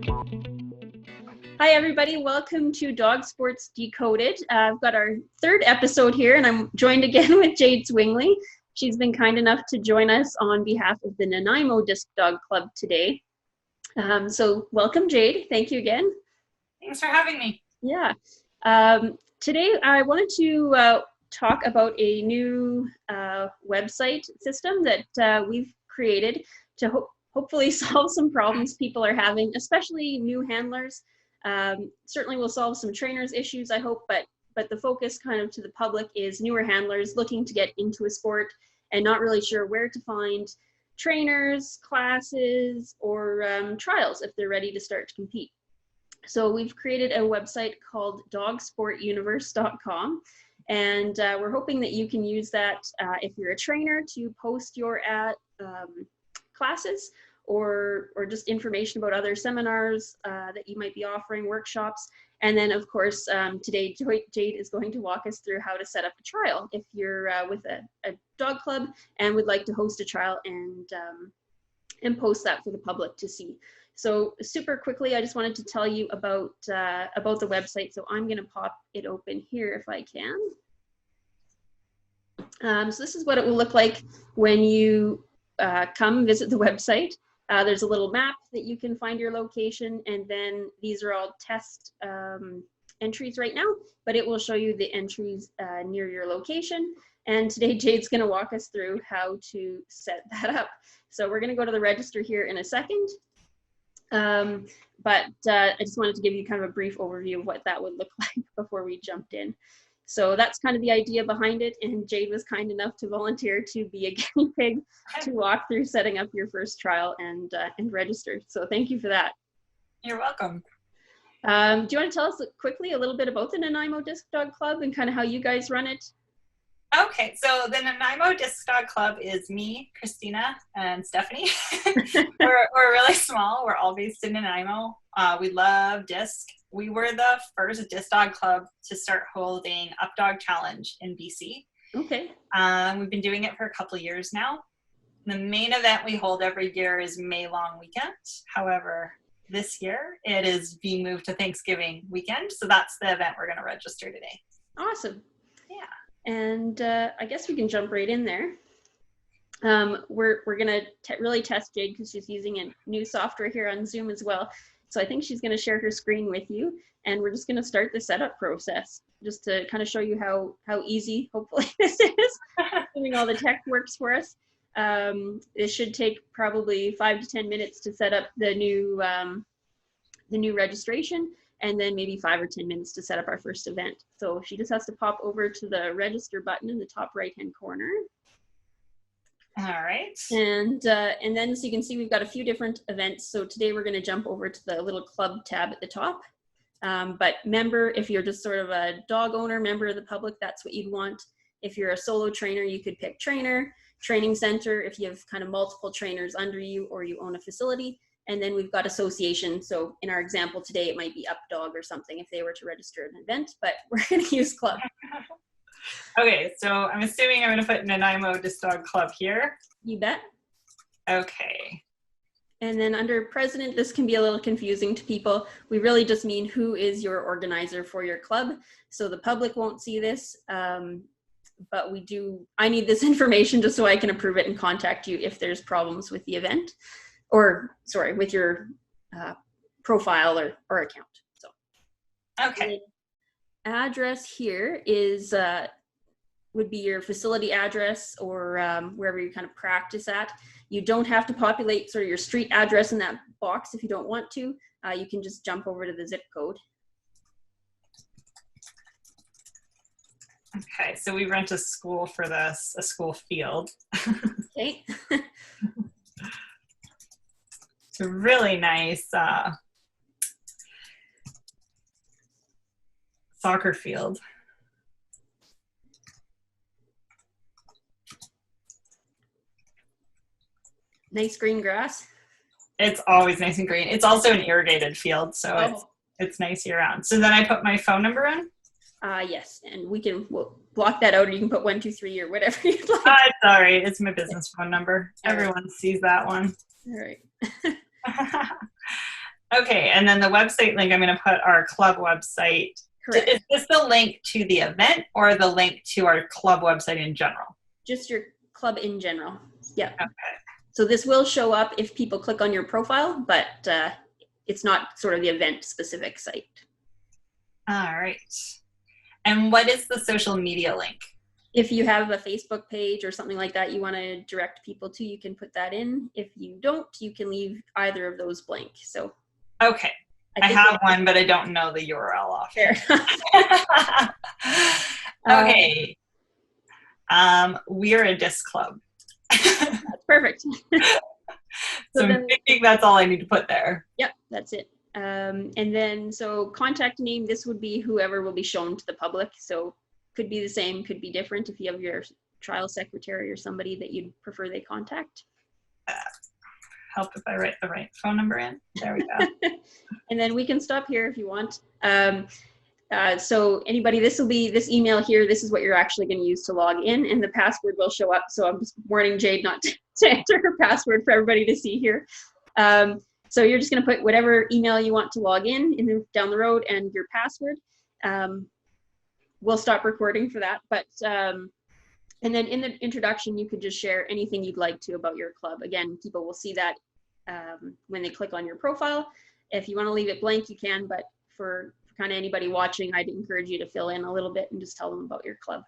Hi, everybody. Welcome to Dog Sports Decoded. I've got our third episode here, and I'm joined again with Jade Zwingli. She's been kind enough to join us on behalf of the Nanaimo Disc Dog Club today. So welcome, Jade. Thank you again. Thanks for having me. Yeah. Today, I wanted to talk about a new website system that we've created to hopefully solve some problems people are having, especially new handlers. Certainly will solve some trainers issues, I hope, but the focus kind of to the public is newer handlers looking to get into a sport and not really sure where to find trainers, classes, or trials if they're ready to start to compete. So we've created a website called dogsportuniverse.com, and we're hoping that you can use that if you're a trainer to post your classes or just information about other seminars that you might be offering, workshops. And then, of course, today Jade is going to walk us through how to set up a trial if you're with a dog club and would like to host a trial and post that for the public to see. So super quickly, I just wanted to tell you about the website. So I'm going to pop it open here if I can. So this is what it will look like when you come visit the website. There's a little map that you can find your location, and then these are all test entries right now, but it will show you the entries near your location. And today Jade's going to walk us through how to set that up. So we're going to go to the register here in a second. But I just wanted to give you kind of a brief overview of what that would look like before we jumped in. So that's kind of the idea behind it, and Jade was kind enough to volunteer to be a guinea pig to walk through setting up your first trial and register. So thank you for that. You're welcome. Do you want to tell us quickly a little bit about the Nanaimo Disc Dog Club and kind of how you guys run it? Okay, so the Nanaimo Disc Dog Club is me, Christina, and Stephanie. we're really small. We're all based in Nanaimo. We love disc. We were the first disc dog club to start holding Up Dog Challenge in BC. Okay. We've been doing it for a couple of years now. The main event we hold every year is May Long Weekend. However, this year it is being moved to Thanksgiving weekend. So that's the event we're going to register today. Awesome. Yeah. And I guess we can jump right in there. We're going to really test Jade because she's using a new software here on Zoom as well. So I think she's going to share her screen with you, and we're just going to start the setup process just to kind of show you how easy, hopefully, this is, doing all the tech works for us. It should take probably 5 to 10 minutes to set up the new registration, and then maybe 5 or 10 minutes to set up our first event. So she just has to pop over to the register button in the top right-hand corner. All right. And then, so you can see we've got a few different events. So today we're going to jump over to the little club tab at the top. But member, if you're just sort of a dog owner, member of the public, that's what you'd want. If you're a solo trainer, you could pick trainer, training center, if you have kind of multiple trainers under you or you own a facility. And then we've got association. So in our example today, it might be Up Dog or something if they were to register an event, but we're going to use club. Okay, so I'm assuming I'm going to put Nanaimo Disc Dog Club here. You bet. Okay. And then under president, this can be a little confusing to people. We really just mean who is your organizer for your club. So the public won't see this, but I need this information just so I can approve it and contact you if there's problems with the event, or sorry, with your profile or account. So. Okay. Address here is would be your facility address or wherever you kind of practice at. You don't have to populate sort of your street address in that box if you don't want to. You can just jump over to the zip code. Okay, so we rent a school for this, a school field. Okay. It's a really nice soccer field. Nice green grass. It's always nice and green. It's also an irrigated field, so it's nice year round. So then I put my phone number in? Yes, and we'll block that out, or you can put 123 or whatever you'd like. It's all right. It's my business phone number. Everyone sees that one. All right. Okay, and then the website link, I'm going to put our club website. Correct. Is this the link to the event or the link to our club website in general? Just your club in general. Yeah. Okay. So this will show up if people click on your profile, but it's not sort of the event specific site. All right. And what is the social media link? If you have a Facebook page or something like that you want to direct people to, you can put that in. If you don't, you can leave either of those blank. So okay. I have one, but I don't know the URL off. Fair. Okay. We're a disc club. That's perfect. So I'm thinking that's all I need to put there. Yep, that's it. And then, so contact name, this would be whoever will be shown to the public. So could be the same, could be different if you have your trial secretary or somebody that you'd prefer they contact. Help if I write the right phone number in. There we go. And then we can stop here if you want. So anybody, this email here, this is what you're actually going to use to log in, and the password will show up. So I'm just warning Jade not to enter her password for everybody to see here. So you're just going to put whatever email you want to log in down the road and your password. We'll stop recording for that. But and then in the introduction, you could just share anything you'd like to about your club. Again, people will see that when they click on your profile. If you want to leave it blank, you can, but for kind of anybody watching, I'd encourage you to fill in a little bit and just tell them about your club.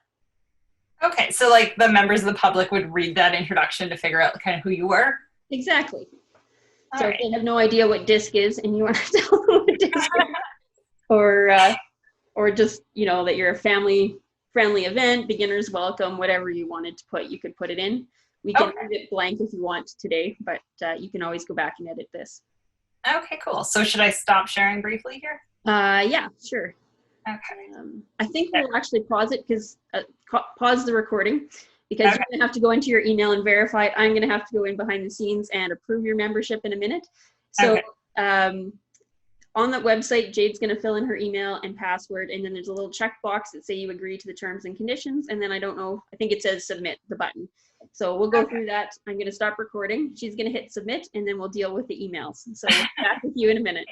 Okay, so like the members of the public would read that introduction to figure out kind of who you were? Exactly. All so right. If they have no idea what DISC is and you want to tell them what DISC is, or just, that you're a family-friendly event, beginners welcome, whatever you wanted to put, you could put it in. We can leave it blank if you want today, but you can always go back and edit this. Okay, cool. So should I stop sharing briefly here? Yeah, sure. Okay. I think we'll actually pause it because pause the recording because you're going to have to go into your email and verify it. I'm going to have to go in behind the scenes and approve your membership in a minute. So on that website, Jade's going to fill in her email and password, and then there's a little checkbox that say you agree to the terms and conditions, and then I think it says submit the button. So we'll go through that. I'm going to stop recording. She's going to hit submit, and then we'll deal with the emails. So back with you in a minute.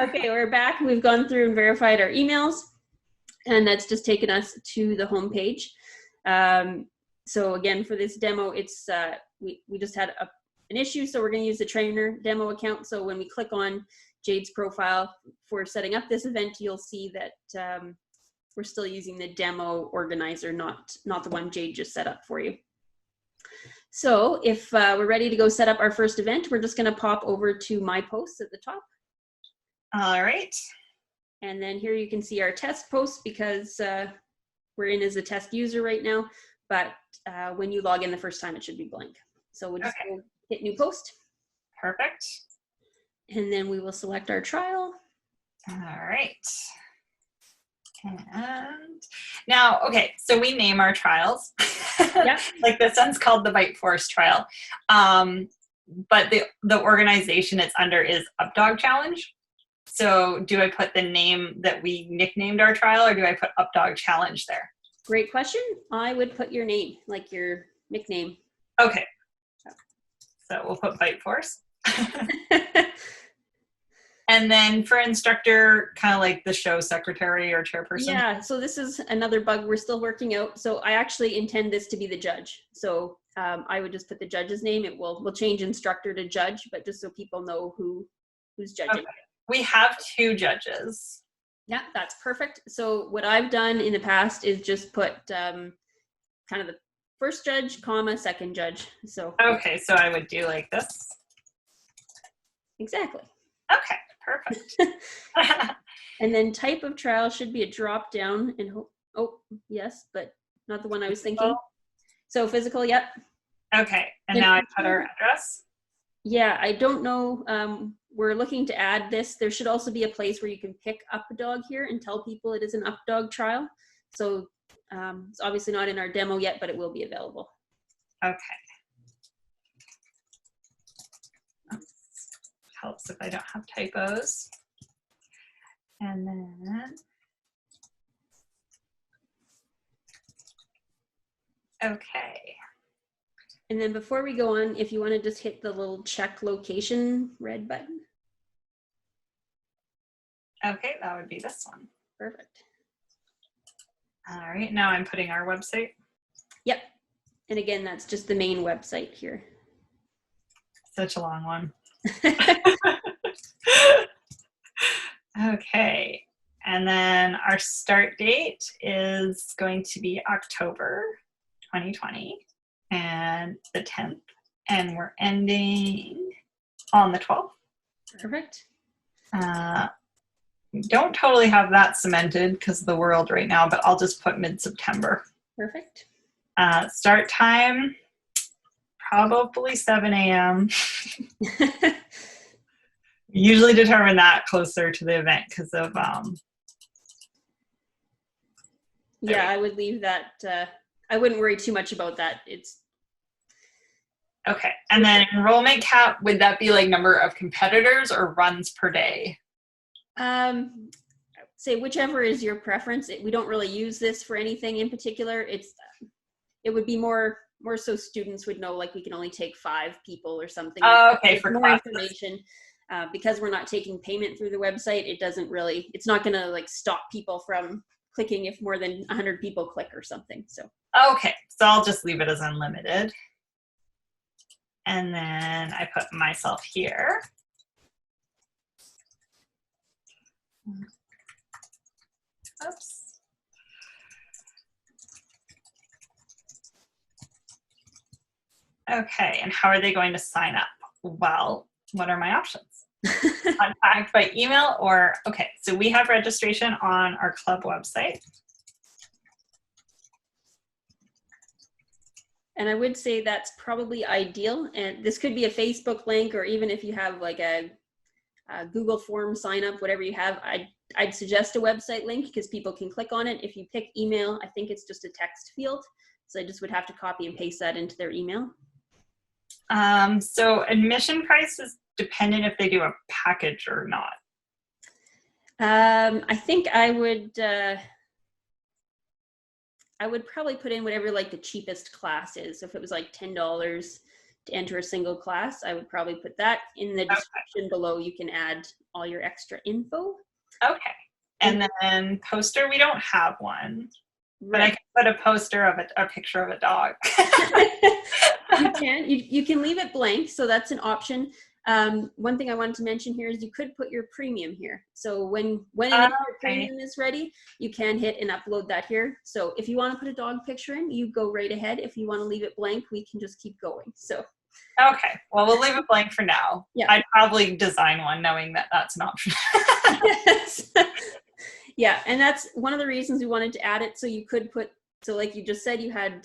Okay, we're back. We've gone through and verified our emails, and that's just taken us to the home page. So again, for this demo, it's we just had an issue, so we're going to use the trainer demo account. So when we click on Jade's profile for setting up this event, you'll see that we're still using the demo organizer, not the one Jade just set up for you. So if we're ready to go set up our first event, we're just going to pop over to My Posts at the top. All right. And then here you can see our test posts because we're in as a test user right now. But when you log in the first time, it should be blank. So we'll just go hit new post. Perfect. And then we will select our trial. All right. And now, okay, so we name our trials. Yeah. Like this one's called the Bite Force trial. But the organization it's under is Updog Challenge. So do I put the name that we nicknamed our trial, or do I put Updog Challenge there? Great question. I would put your name, like your nickname. Okay. So we'll put Bite Force. And then for instructor, kind of like the show secretary or chairperson. Yeah, so this is another bug we're still working out. So I actually intend this to be the judge. So I would just put the judge's name. We'll change instructor to judge, but just so people know who's judging. Okay. We have 2 judges. Yeah, that's perfect. So what I've done in the past is just put kind of the first judge, comma, second judge. So okay, so I would do like this. Exactly. Okay, perfect. And then type of trial should be a drop down and yes, but not the one I was thinking. So physical, yep. Okay, and now I put our address. Yeah, I don't know. We're looking to add this. There should also be a place where you can pick up a dog here and tell people it is an Updog trial. So it's obviously not in our demo yet, but it will be available. Okay. Helps if I don't have typos. And then, okay. And then before we go on, if you want to just hit the little check location red button. Okay, that would be this one. Perfect. All right, now I'm putting our website. Yep. And again, that's just the main website here. Such a long one. Okay, and then our start date is going to be October 2020 and the 10th, and we're ending on the 12th. Perfect. Don't totally have that cemented because of the world right now, but I'll just put mid-September. Perfect. Start time, probably 7 a.m. Usually determine that closer to the event because of yeah, I would leave that. I wouldn't worry too much about that. It's okay. And then enrollment cap, would that be like number of competitors or runs per day? Say whichever is your preference. We don't really use this for anything in particular. It would be more so students would know, like we can only take 5 people or something. Oh, okay, for more classes. Information. Because we're not taking payment through the website, it's not going to like stop people from clicking if more than 100 people click or something. So okay, so I'll just leave it as unlimited. And then I put myself here. Oops. Okay, and how are they going to sign up? Well, what are my options? Contact by email or, okay, so we have registration on our club website. And I would say that's probably ideal. And this could be a Facebook link, or even if you have like a Google form sign up, whatever you have, I'd suggest a website link because people can click on it. If you pick email, I think it's just a text field. So I just would have to copy and paste that into their email. So admission price is dependent if they do a package or not. I think I would probably put in whatever like the cheapest class is. So if it was like $10 to enter a single class, I would probably put that in the description below. You can add all your extra info. Okay. And then poster, we don't have one. Right. But I can put a poster of a picture of a dog. You can leave it blank, so that's an option. One thing I wanted to mention here is you could put your premium here. So when your premium is ready, you can hit and upload that here. So if you want to put a dog picture in, you go right ahead. If you want to leave it blank, we can just keep going. So okay, well, we'll leave it blank for now. Yeah. I'd probably design one knowing that that's an option. Yes. Yeah, and that's one of the reasons we wanted to add it. So you could put, so like you just said, you had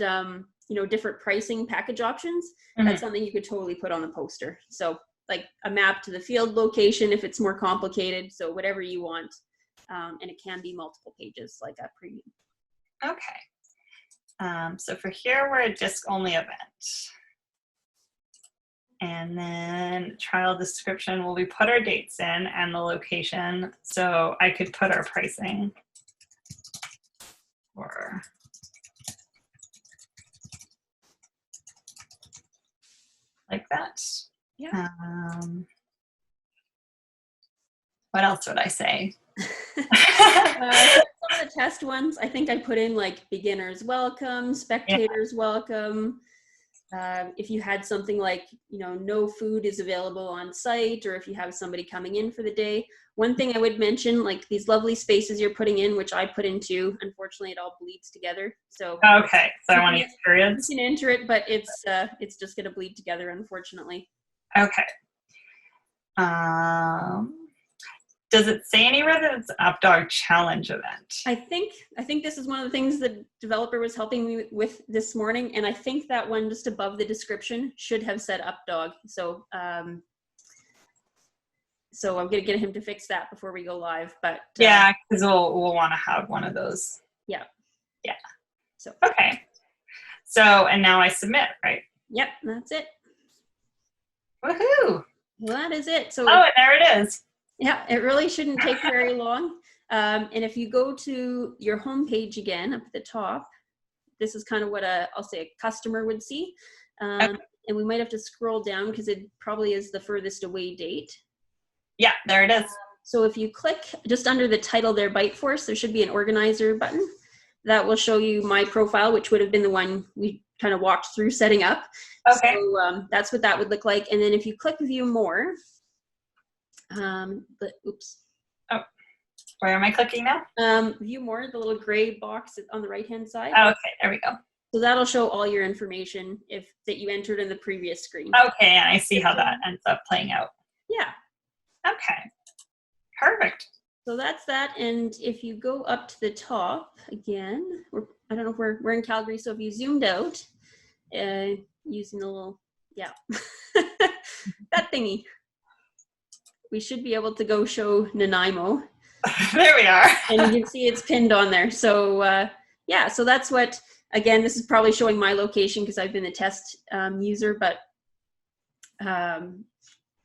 different pricing package options. Mm-hmm. That's something you could totally put on the poster. So like a map to the field location if it's more complicated. So whatever you want, and it can be multiple pages like a premium. Okay. So for here, we're a disc-only event. And then trial description, well, we put our dates in and the location. So I could put our pricing or like that. Yeah. What else would I say? Some of the test ones, I think I put in like beginners welcome, spectators welcome. If you had something like, no food is available on site, or if you have somebody coming in for the day. One thing I would mention, like these lovely spaces you're putting in, which I put into, unfortunately it all bleeds together. So okay, so I want to use periods. You can enter it, but it's just going to bleed together, unfortunately. Okay. Does it say anywhere that it's an UpDog challenge event? I think this is one of the things the developer was helping me with this morning, and I think that one just above the description should have said UpDog. So so I'm gonna get him to fix that before we go live. But yeah, because we'll want to have one of those. Yeah. Yeah. So okay. So and now I submit, right? Yep, that's it. Woohoo! Well, that is it. So and there it is. Yeah, it really shouldn't take very long. And if you go to your homepage again up at the top, this is kind of what I'll say a customer would see. Okay. And we might have to scroll down because it probably is the furthest away date. Yeah, there it is. So if you click just under the title there, Bite Force, there should be an organizer button that will show you my profile, which would have been the one we kind of walked through setting up. Okay. So that's what that would look like. And then if you click View More, oops. Oh, where am I clicking now? View More, the little gray box on the right-hand side. Oh, okay, there we go. So that'll show all your information that you entered in the previous screen. Okay, and I see how that ends up playing out. Yeah. Okay, perfect. So that's that. And if you go up to the top again, I don't know if we're in Calgary, so if you zoomed out, using the little, yeah, that thingy, we should be able to go show Nanaimo. There we are. And you can see it's pinned on there. So yeah, so that's what, again, this is probably showing my location because I've been a test user, but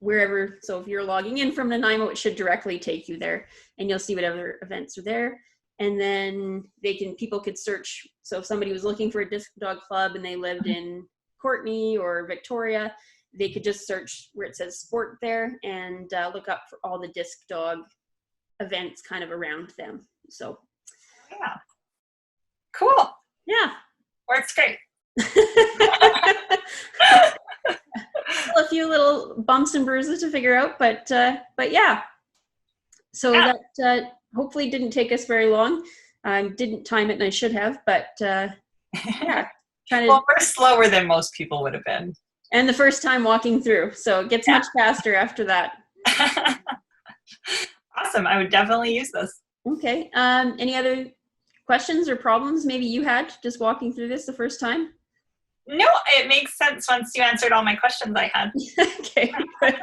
wherever, so if you're logging in from Nanaimo, it should directly take you there and you'll see whatever events are there. And then people could search. So if somebody was looking for a disc dog club and they lived in Courtenay or Victoria, they could just search where it says sport there and look up for all the disc dog events kind of around them. So yeah, cool. Yeah, works great. A few little bumps and bruises to figure out, but yeah. So yeah. That hopefully didn't take us very long. I didn't time it, and I should have, but yeah, kind of. Well, we're slower than most people would have been. And the first time walking through, so it gets much faster after that. Awesome! I would definitely use this. Okay. Any other questions or problems maybe you had just walking through this the first time? No, it makes sense once you answered all my questions I had. Okay, good.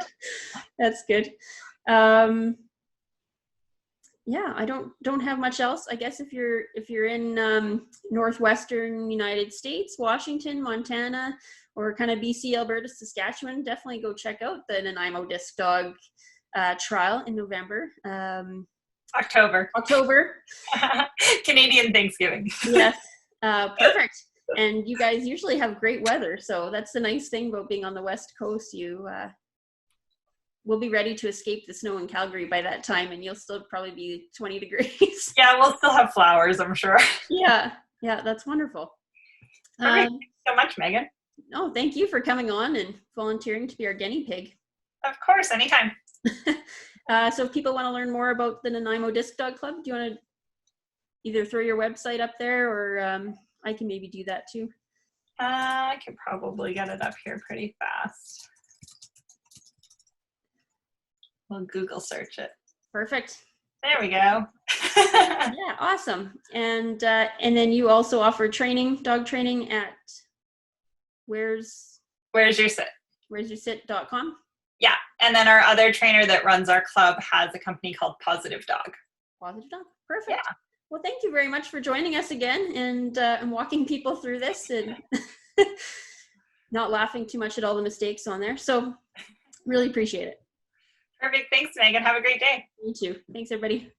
That's good. Yeah, I don't have much else. I guess if you're in northwestern United States, Washington, Montana, or kind of BC, Alberta, Saskatchewan, definitely go check out the Nanaimo Disc Dog trial in November. October. Canadian Thanksgiving. Yes, perfect. And you guys usually have great weather, so that's the nice thing about being on the West Coast. You will be ready to escape the snow in Calgary by that time, and you'll still probably be 20 degrees. Yeah, we'll still have flowers, I'm sure. Yeah, that's wonderful. Thank you so much, Megan. Oh, thank you for coming on and volunteering to be our guinea pig. Of course, anytime. So if people want to learn more about the Nanaimo Disc Dog Club, do you want to either throw your website up there, or I can maybe do that too? I can probably get it up here pretty fast. We'll Google search it. Perfect. There we go. Yeah, awesome. And then you also offer dog training at Where's Your Sit.com? Yeah, and then our other trainer that runs our club has a company called Positive Dog. Positive Dog, perfect. Yeah. Well, thank you very much for joining us again and walking people through this and not laughing too much at all the mistakes on there. So really appreciate it. Perfect. Thanks, Megan. Have a great day. You too. Thanks, everybody.